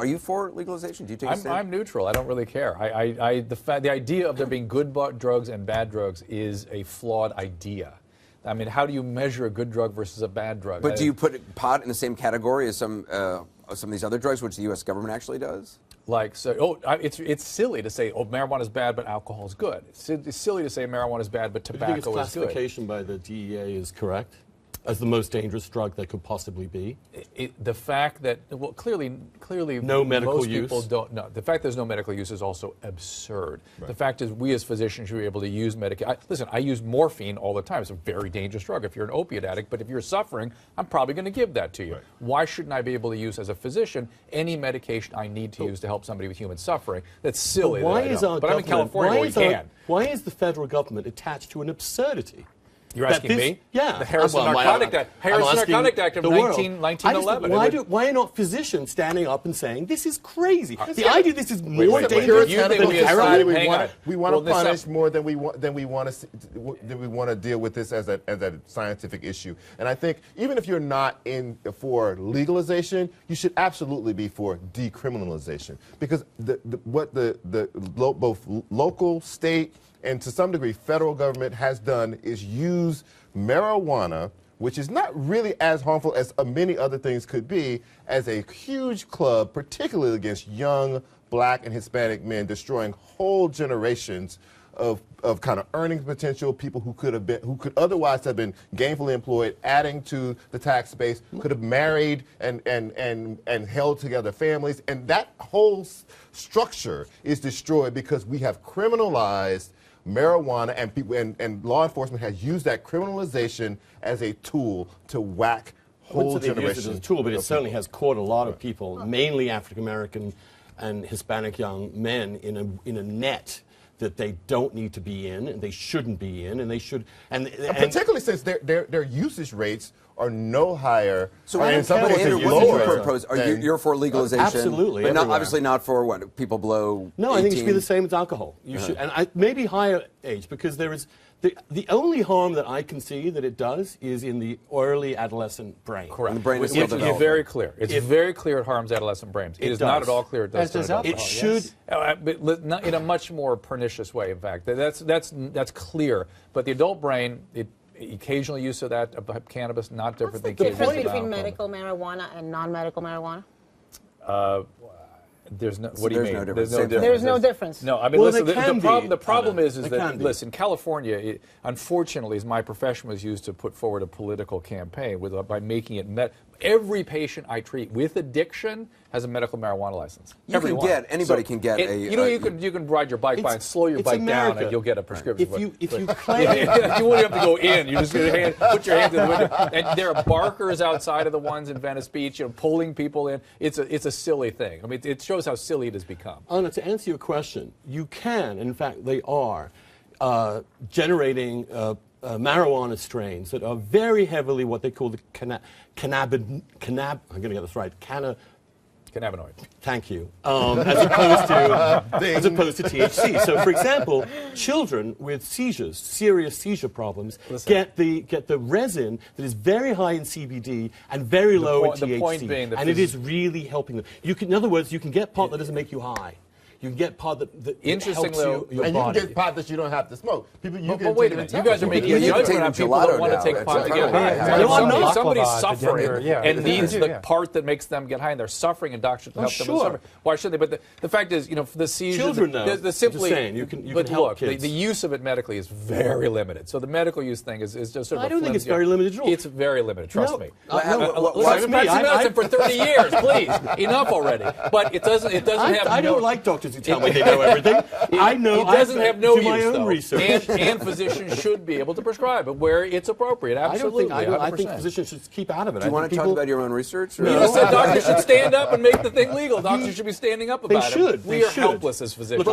Are you for legalization? Do you take a stand? I'm neutral. I don't really care. The idea of there being good drugs and bad drugs is a flawed idea. I mean, how do you measure a good drug versus a bad drug? But do you put pot in the same category as some of these other drugs, which the U.S. government actually does? Like, so, it's silly to say, oh, marijuana is bad, but alcohol is good. It's silly to say marijuana is bad, but tobacco is good. Do you think its classification by the DEA is correct as the most dangerous drug that could possibly be? The fact that, well, clearly, no medical most use. People don't know. The fact there's no medical use is also absurd. Right. The fact is, we as physicians should be able to use medication. Listen, I use morphine all the time. It's a very dangerous drug if you're an opiate addict, but if you're suffering, I'm probably going to give that to you. Right. Why shouldn't I be able to use, as a physician, any medication I need to use to help somebody with human suffering? That's silly. But I'm in California where we can. Why is the federal government attached to an absurdity? You're asking me? Yeah. The Harrison Narcotic Act. Harrison Narcotic Act of 1911. Why are not physicians standing up and saying, this is crazy? The idea this is more dangerous than heroin. We want to punish more than we want to deal with this as a scientific issue. And I think even if you're not for legalization, you should absolutely be for decriminalization, because what both local, state, and to some degree federal government has done is use marijuana, which is not really as harmful as many other things could be, as a huge club, particularly against young black and Hispanic men, destroying whole generations of kind of earning potential, people who could otherwise have been gainfully employed, adding to the tax base, could have married and held together families, and that whole structure is destroyed because we have criminalized marijuana, and people and law enforcement has used that criminalization as a tool to whack whole generations. As a tool, but it certainly has caught a lot of people, mainly African American and Hispanic young men, in a net that they don't need to be in, and they shouldn't be in, and they should. And particularly since their usage rates are no higher. So you're for legalization? Absolutely, but obviously not for what people below. No, 18. I think it should be the same as alcohol. You should, and maybe higher age, because there is the only harm that I can see that it does is in the early adolescent brain. Correct. And the brain is still developing. It's very clear. It's very clear it harms adolescent brains. It is not at all clear it does to adults. It should, but not in a much more pernicious way. In fact, that's clear. But the adult brain, occasional use of that of cannabis, not different than the difference between medical marijuana and non-medical marijuana? There's no. What do you mean? No difference. There's no difference. No, I mean, listen. The problem is that listen, California, unfortunately, as my profession was used to put forward a political campaign by making it every patient I treat with addiction has a medical marijuana license. Anybody can get a. You can ride your bike by and slow your bike down, and you'll get a prescription. If you claim you won't have to go in. You just put your hand in the window, and there are barkers outside of the ones in Venice Beach, pulling people in. It's a silly thing. I mean, it shows how silly it has become. Anna, to answer your question, you can, and in fact, they are generating marijuana strains that are very heavily what they call the I'm going to get this right. Cannabinoid. Thank you. As opposed to THC. So, for example, children with seizures, serious seizure problems, get the resin that is very high in CBD and very low in THC. The point being that it is really helping them. In other words, you can get pot that doesn't make you high. You can get pot that helps your body. You can get pot that you don't have to smoke. But wait a minute. You guys are making a judgment on people that want to take pot to get high. If somebody's suffering and needs the part that makes them get high, and they're suffering, and doctors help them suffer, why should they? But the fact is, for the seizures, children know. You can help kids. The use of it medically is very limited. So the medical use thing is just sort of. I don't think it's very limited at all. It's very limited. Trust me. I've been practicing medicine for 30 years. Please, enough already. But it doesn't have. I don't like doctors who tell me they know everything. I know. It doesn't have no use, my own though. research. And physicians should be able to prescribe it where it's appropriate. Absolutely. I think physicians should keep out of it. Do you want to talk about your own research? You just said doctors should stand up and make the thing legal. Doctors should be standing up about it. They should. We are helpless as physicians.